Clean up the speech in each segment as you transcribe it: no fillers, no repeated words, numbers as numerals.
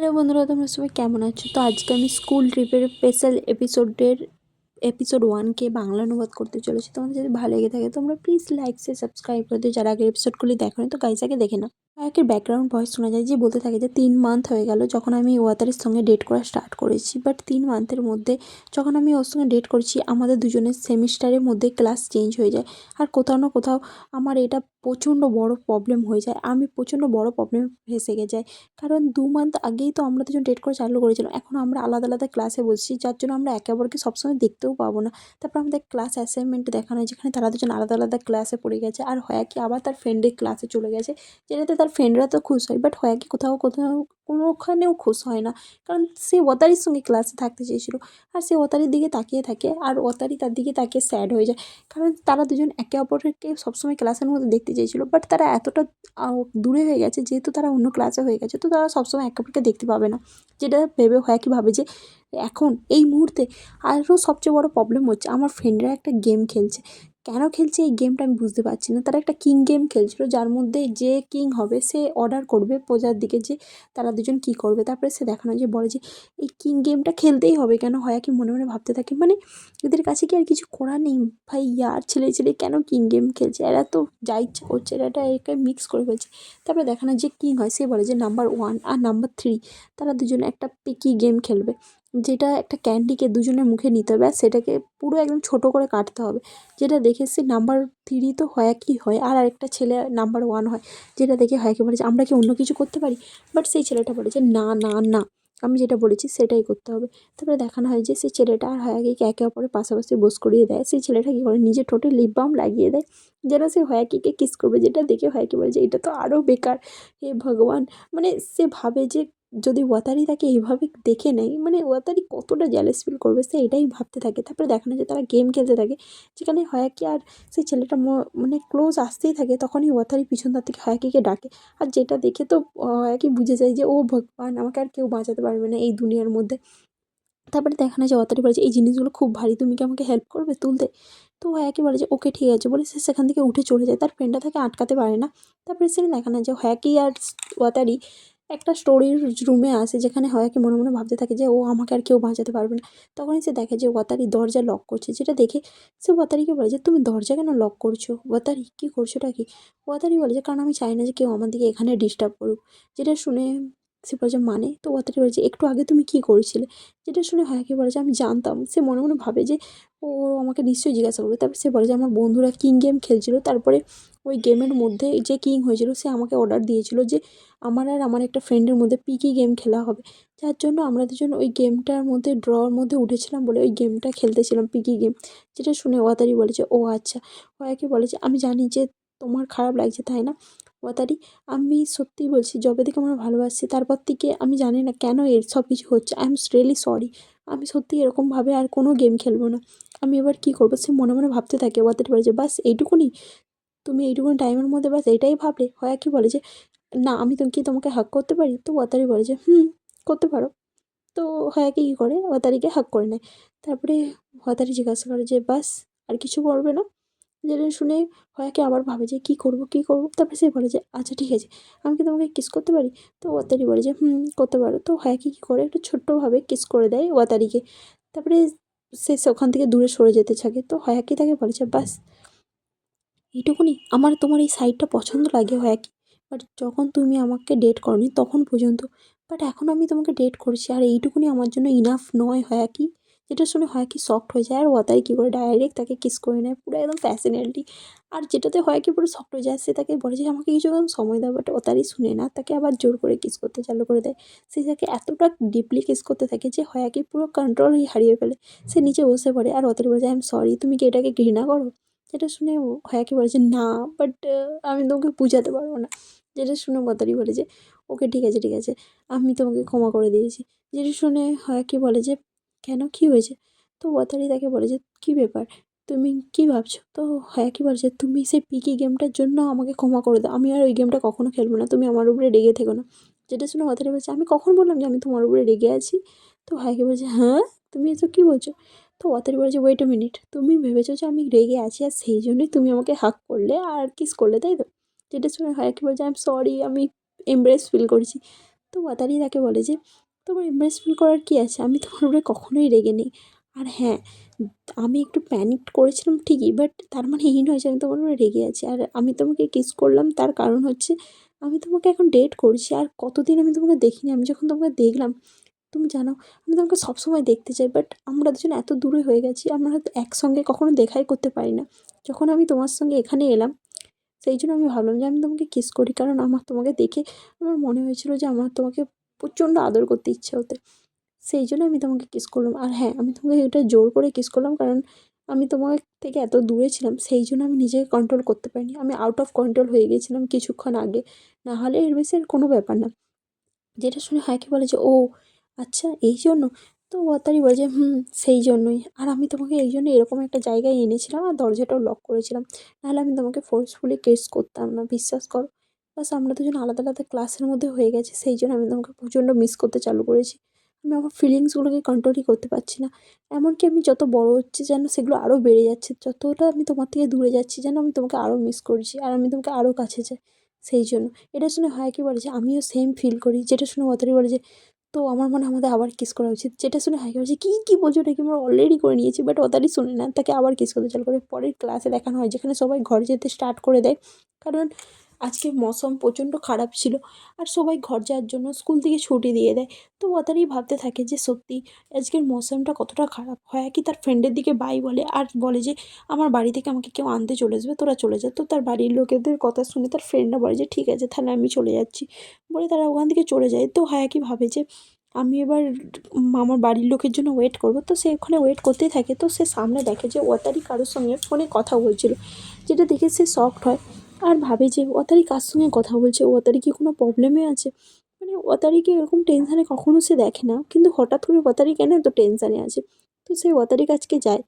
Hello বন্ধুরা, তোমরা সবাই কেমন আছো? তো আজকে আমি স্কুল ট্রিপের স্পেশাল এপিসোড 1কে বাংলা অনুবাদ করতে চলেছি। তোমাদের যদি ভালো লেগে থাকে তোমরা প্লিজ লাইক সে সাবস্ক্রাইব করে দিও, যারা আগের এপিসোডগুলি দেখো নি। তো গাইস আগে দেখে নাও। একের ব্যাকগ্রাউন্ড ভয়েস শোনা যায় যে বলতে থাকে যে 3 মান্থ হয়ে গেল যখন আমি ওয়াতারের সঙ্গে ডেট করা স্টার্ট করেছি, বাট 3 মান্থের মধ্যে যখন আমি ওর সঙ্গে ডেট করছি আমাদের দুজনের সেমিস্টারের মধ্যে ক্লাস চেঞ্জ হয়ে যায়। আর কোথাও না কোথাও আমার এটা প্রচণ্ড বড় প্রবলেম হয়ে যায়, আমি প্রচণ্ড বড় প্রবলেমে ফেঁসে যাই। কারণ 2 মান্থ আগেই তো আমরা দুজন ডেট করে চালু করেছিলাম, এখন আমরা আলাদা আলাদা ক্লাসে বসছি, যার জন্য আমরা একে অপরকে সবসময় দেখতেও পাবো না। তারপর আমাদের ক্লাস অ্যাসাইনমেন্ট দেখানো হয় যেখানে তারা দুজন আলাদা আলাদা ক্লাসে পড়ে গেছে, আর হয় কি আবার তার ফ্রেন্ডের ক্লাসে চলে গেছে, যেটাতে তার ফ্রেন্ডরা তো খুশ হয়, বাট হয় কি কোথাও কোথাও কোনোখানেও খুশ হয় না। কারণ সে ওতারির সঙ্গে ক্লাসে থাকতে চেয়েছিল, আর সে ওতারির দিকে তাকিয়ে থাকে আর ওতারি তার দিকে তাকিয়ে স্যাড হয়ে যায়। কারণ তারা দুজন একে অপরকে সবসময় ক্লাসের মধ্যে দেখতে চেয়েছিল, বাট তারা এতটা দূরে হয়ে গেছে, যেহেতু তারা অন্য ক্লাসে হয়ে গেছে, তো তারা সবসময় একে অপরকে দেখতে পাবে না। যেটা ভেবে হয় কি ভাবে যে এখন এই মুহূর্তে আরও সবচেয়ে বড় প্রবলেম হচ্ছে আমার ফ্রেন্ডরা একটা গেম খেলছে। কেন খেলছে এই গেমটা আমি বুঝতে পারছি না। তারা একটা কিং গেম খেলছিল, যার মধ্যে যে কিং হবে সে অর্ডার করবে প্রজার দিকে যে তারা দুজন কী করবে। তারপরে সে দেখানো যে বলে যে এই কিং গেমটা খেলতেই হবে কেন, হয় কি মনে মনে ভাবতে থাকে মানে এদের কাছে কি আর কিছু করার নেই? ভাই ইয়ার ছেলে ছেলে কেন কিং গেম খেলছে, এরা তো যা ইচ্ছা করছে, এরা একে মিক্স করে ফেলছে। তারপরে দেখানো যে কিং হয় সে বলে যে নাম্বার 1 আর নাম্বার 3 তারা দুজনে একটা পিকি গেম খেলবে, যেটা একটা ক্যান্ডিকে দুজনের মুখে নিতে হবে আর সেটাকে পুরো একদম ছোট করে কাটতে হবে। যেটা দেখে সে নাম্বার 3 তো হয় কি হয়, আর আরেকটা ছেলে নাম্বার 1 হয়, যেটা দেখে হয় কি বলে যে আমরা কি অন্য কিছু করতে পারি? বাট সেই ছেলেটা বলে যে না না না, আমি যেটা বলেছি সেটাই করতে হবে। তারপরে দেখানো হয় যে সেই ছেলেটা আর হয়াকিকে একে অপরের পাশাপাশি বোস করিয়ে দেয়। সেই ছেলেটা কী করে নিজের ঠোঁটে লিপ বাম লাগিয়ে দেয় যেন সে হয়াকিকে কিস করবে, যেটা দেখে হয়াকি বলে যে এটা তো আরও বেকার, হে ভগবান। মানে সে ভাবে যে যদি ওয়াতারি তাকে এইভাবে দেখে নেয় মানে ওয়াতারি কতটা জেলাস ফিল করবে, সে এটাই ভাবতে থাকে। তারপরে দেখানো যায় তারা গেম খেলতে থাকে, যেখানে হয়াকি আর সেই ছেলেটা মানে ক্লোজ আসতেই থাকে, তখনই ওয়াতারি পিছন তার থেকে হয়াকিকে ডাকে। আর যেটা দেখে তো হয়াকি বুঝে যায় যে ও ভগবান, আমাকে আর কেউ বাঁচাতে পারবে না এই দুনিয়ার মধ্যে। তারপরে দেখানো যায় অতারি বলে যে এই জিনিসগুলো খুব ভারী, তুমি কি আমাকে হেল্প করবে তুলতে? তো হয়াকি বলে যে ওকে ঠিক আছে, বলে সে সেখান থেকে উঠে চলে যায়, তার ফ্রেন্ডটা তাকে আটকাতে পারে না। তারপরে সেখানে দেখানো যায় হয়াকি আর ওয়াতারি একটা স্টোরির রুমে আসে, যেখানে হয়াকি মনে মনে ভাবতে থাকে যে ও আমাকে আর কেউ বাঁচাতে পারবে না। তখনই সে দেখে যে ওয়াতারি দরজা লক করছে, যেটা দেখে সে ওয়াতারিকে বলে যে তুমি দরজা কেন লক করছো? ওয়াতারি কী করছোটা কি? ওয়াতারি বলে যে কারণ আমি চাই না যে কেউ আমার দিকে এখানে ডিস্টার্ব করুক। যেটা শুনে সে বলে যে মানে? তো ওয়াতারি বলে যে একটু আগে তুমি কী করছিলে? যেটা শুনে হয়াকি বলে যে আমি জানতাম। সে মনে মনে ভাবে যে ও আমাকে নিশ্চয়ই জিজ্ঞাসা করবে। তারপর সে বলে যে আমার বন্ধুরা কিং গেম খেলছিল, তারপরে ওই গেমের মধ্যে যে কিং হয়েছিল সে আমাকে অর্ডার দিয়েছিল যে আমার আর আমার একটা ফ্রেন্ডের মধ্যে পিকি গেম খেলা হবে, যার জন্য আমরা দুজন ওই গেমটার মধ্যে ড্রর মধ্যে উঠেছিলাম বলে ওই গেমটা খেলতেছিলাম পিকি গেম। যেটা শুনে ওয়াতারি বলে যে ও আচ্ছা। হয়াকি বলে যে আমি জানি যে তোমার খারাপ লাগছে তাই না ওয়াতারি, আমি সত্যিই বলছি যবে থেকে আমরা ভালোবাসছি তারপর থেকে আমি জানি না কেন এর সব কিছু হচ্ছে। আই এম রিয়েলি সরি, আমি সত্যিই এরকমভাবে আর কোনো গেম খেলবো না। আমি এবার কী করবো? সে মনে মনে ভাবতে থাকে। ওয়াতারি বলে যে বাস এইটুকুনি? তুমি এইটুকুনি টাইমের মধ্যে বাস এটাই ভাবলে? হয়াকি বলে যে না আমি তো কি তোমাকে হাগ করতে পারি? তো ওয়াতারি বলে যে করতে পারো। তো হয়াকি কী করে ওয়াতারিকে হাগ করে নেয়। তারপরে ওয়াতারি জিজ্ঞাসা করে যে বাস আর কিছু করবে না? যেটা শুনে হয়াকি আবার ভাবে যে কী করবো কী করবো? তারপরে সে বলে যে আচ্ছা ঠিক আছে, আমি কি তোমাকে কিস করতে পারি? তো ওয়াতারি বলে যে করতে পারো। তো হয়াকি কী করে একটু ছোট্টভাবে কিস করে দেয় ওয়াতারিকে। তারপরে সে ওখান থেকে দূরে সরে যেতে থাকে। তো হয়াকি তাকে বলে যে বাস এইটুকুনি? আমার তোমার এই সাইডটা পছন্দ লাগে হয়াকি, বাট যখন তুমি আমাকে ডেট করোনি তখন পর্যন্ত, বাট এখন আমি তোমাকে ডেট করছি আর এইটুকুনি আমার জন্য ইনাফ নয় হয়াকি? যেটা শুনে হয়াকি শকড হয়ে যায় আর ওয়াতারি কী করে ডাইরেক্ট তাকে কিস করে নেয় পুরো একদম প্যাশনেটলি। আর যেটাতে হয়াকি পুরো শকড হয়ে যায়, সে তাকে বলে যে আমাকে কিছুক্ষণ সময় দাও, বাট ওয়াতারি শুনে না, তাকে আবার জোর করে কিস করতে চালু করে দেয়। সে তাকে এতটা ডিপলি কিস করতে থাকে যে হয়াকি পুরো কন্ট্রোলই হারিয়ে ফেলে। সে নিচে বসে পড়ে আর ওয়াতারি বলে যে আই এম সরি, তুমি কি এটাকে ঘৃণা করো? যেটা শুনে হয়াকি বলে যে না, বাট আমি তোমাকে বুঝাতে পারবো না। যেটা শুনে ওয়াতারি বলে যে ওকে ঠিক আছে ঠিক আছে, আমি তোমাকে ক্ষমা করে দিয়েছি। যেটা শুনে হয়াকি বলে যে কেন কী হয়েছে? তো ওয়াতারি তাকে বলে যে কী ব্যাপার, তুমি কী ভাবছো? তো হয়াকি বলে যে তুমি সেই পিকি গেমটার জন্য আমাকে ক্ষমা করে দাও, আমি আর ওই গেমটা কখনো খেলবো না, তুমি আমার উপরে রেগে থেকো না। যেটা শুনে ওয়াতারি বলছে আমি কখন বললাম যে আমি তোমার উপরে রেগে আছি? তো হয়াকি বলছে হ্যাঁ, তুমি এসব কী বলছো? তো ওয়াতারি বলে যে ওয়েট আ মিনিট, তুমি ভেবেছো যে আমি রেগে আছি আর সেই জন্যই তুমি আমাকে হাগ করলে আর কিস করলে, তাই তো? যেটা শুনে হয়াকি বলে যে আই এম সরি, আমি এমব্রেস ফিল করছি। তো ওয়াতারি তাকে বলে যে তোমার এমবারেস ফিল করার কী আছে, আমি তোমার উপরে কখনোই রেগে নেই। আর হ্যাঁ, আমি একটু প্যানিক করেছিলাম ঠিকই, বাট তার মানে এই নয় যে আমি তোমার উপরে রেগে আছি। আর আমি তোমাকে কিস করলাম তার কারণ হচ্ছে আমি তোমাকে এখন ডেট করছি, আর কতদিন আমি তোমাকে দেখিনি। আমি যখন তোমাকে দেখলাম, তুমি জানো আমি তোমাকে সবসময় দেখতে চাই, বাট আমরা দুজন এত দূরে হয়ে গেছি, আমরা হয়তো একসঙ্গে কখনো দেখাই করতে পারি না। যখন আমি তোমার সঙ্গে এখানে এলাম, সেই জন্য আমি ভাবলাম যে আমি তোমাকে কিস করি, কারণ আমার তোমাকে দেখে আমার মনে হয়েছিল যে আমার তোমাকে প্রচণ্ড আদর করতে ইচ্ছে হতে। সেই জন্য আমি তোমাকে কিস করলাম। আর হ্যাঁ, আমি তোমাকে এটা জোর করে কিস করলাম, কারণ আমি তোমার থেকে এত দূরে ছিলাম, সেই জন্য আমি নিজেকে কন্ট্রোল করতে পারিনি। আমি আউট অফ কন্ট্রোল হয়ে গিয়েছিলাম কিছুক্ষণ আগে, না হলে এর বেশি আর কোনো ব্যাপার না। যেটা শুনে হাঁকি বলে যে, ও আচ্ছা এই জন্য। তো ওয়াতারি বলে যে, সেই জন্যই। আর আমি তোমাকে এই জন্য এরকম একটা জায়গায় এনেছিলাম আর দরজাটাও লক করেছিলাম, নাহলে আমি তোমাকে ফোর্সফুলি কিস করতাম না, বিশ্বাস করো। বাস আমরা দুজন আলাদা আলাদা ক্লাসের মধ্যে হয়ে গেছি, সেই জন্য আমি তোমাকে প্রচণ্ড মিস করতে চালু করেছি। আমি আমার ফিলিংসগুলোকে কন্ট্রোলই করতে পারছি না। এমনকি আমি যত বড় হচ্ছি যেন সেগুলো আরও বেড়ে যাচ্ছে, যতটা আমি তোমার থেকে দূরে যাচ্ছি যেন আমি তোমাকে আরও মিস করছি, আর আমি তোমাকে আরও কাছে চাই। সেই জন্য এটা শুনে হায়াকি বলে যে, আমিও সেম ফিল করি। যেটা শুনে ওয়াতারি বলে যে, তো আমার মনে হয় আমাদের আবার কিস করা উচিত। যেটা শুনে হায়াকি বলে যে, কী বলছো, এটা কি আমরা অলরেডি করে নিয়েছি? বাট ওয়াতারি শোনে না, তাকে আবার কিস করতে চালু করে। পরের ক্লাসে দেখানো হয় যেখানে সবাই ঘরে যেতে স্টার্ট করে দেয়, কারণ আজকে মৌসুম প্রচণ্ড খারাপ ছিল আর সবাই ঘর যাওয়ার জন্য স্কুল থেকে ছুটি দিয়ে দেয়। তো ওয়াতারি ভাবতে থাকে যে সত্যি আজকের মৌসুমটা কতটা খারাপ। হায়াকি তার ফ্রেন্ডের দিকে বাই বলে আর বলে যে, আমার বাড়ি থেকে আমাকে কেউ আনতে চলে আসবে, তোরা চলে যা। তো তার বাড়ির লোকেদের কথা শুনে তার ফ্রেন্ডরা বলে যে, ঠিক আছে তাহলে আমি চলে যাচ্ছি, বলে তারা ওখান থেকে চলে যায়। তো হায়াকি ভাবে যে আমি এবার আমার বাড়ির লোকের জন্য ওয়েট করব। তো সে ওখানে ওয়েট করতেই থাকে। তো সে সামনে দেখে যে ওয়াতারি কারোর সঙ্গে ফোনে কথা বলছিল, যেটা দেখে সে শকড হয় আর ভাবে যে ওয়াতারি কার সঙ্গে কথা বলছে, ওয়াতারি কি কোনো প্রবলেমে আছে। মানে ওয়াতারিকে এরকম টেনশানে কখনো সে দেখে না, কিন্তু হঠাৎ করে ওয়াতারি কেন এত টেনশানে আছে। তো সে ওয়াতারির কাছকে যায়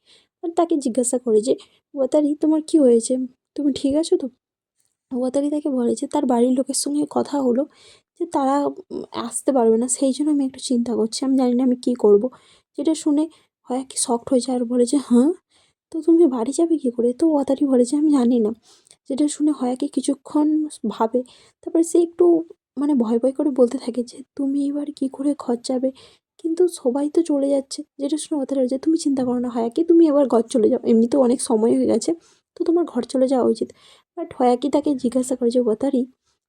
আর তাকে জিজ্ঞাসা করে যে, ওয়াতারি তোমার কী হয়েছে, তুমি ঠিক আছো তো? ওয়াতারি তাকে বলে যে তার বাড়ির লোকের সঙ্গে কথা হলো যে তারা আসতে পারবে না, সেই জন্য আমি একটু চিন্তা করছি, আমি জানি না আমি কী করব। যেটা শুনে হয় কি শকড হয়ে যায় আর বলে যে, হ্যাঁ, তো তুমি বাড়ি যাবে কী করে? তো ওয়াতারি বলে যে, আমি জানি না। যেটা শুনে হয়াকি কিছুক্ষণ ভাবে, তারপরে সে একটু মানে ভয় ভয় করে বলতে থাকে যে, তুমি এবার কী করে ঘর যাবে? কিন্তু সবাই তো চলে যাচ্ছে। যেটা শুনে ওয়াতারি বলে যে, তুমি চিন্তা করো না হয়াকি, তুমি এবার ঘর চলে যাও, এমনিতেও অনেক সময় হয়ে গেছে, তো তোমার ঘর চলে যাওয়া উচিত। বাট হয়াকি তাকে জিজ্ঞাসা করে যে, ওয়াতারি?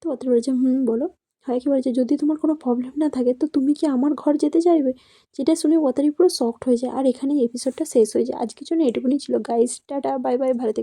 তো ওয়াতারি বলে যে, বলো। হয়াকি বলে যে, যদি তোমার কোনো প্রবলেম না থাকে তো তুমি কি আমার ঘর যেতে চাইবে? যেটা শুনে ওয়াতারি পুরো শকড হয়ে যায়। আর এখানেই এপিসোডটা শেষ হয়ে যায়। আজকের জন্য এটুকুনি ছিল গাইস। টাটা, বাই বাই, ভালো থেকো।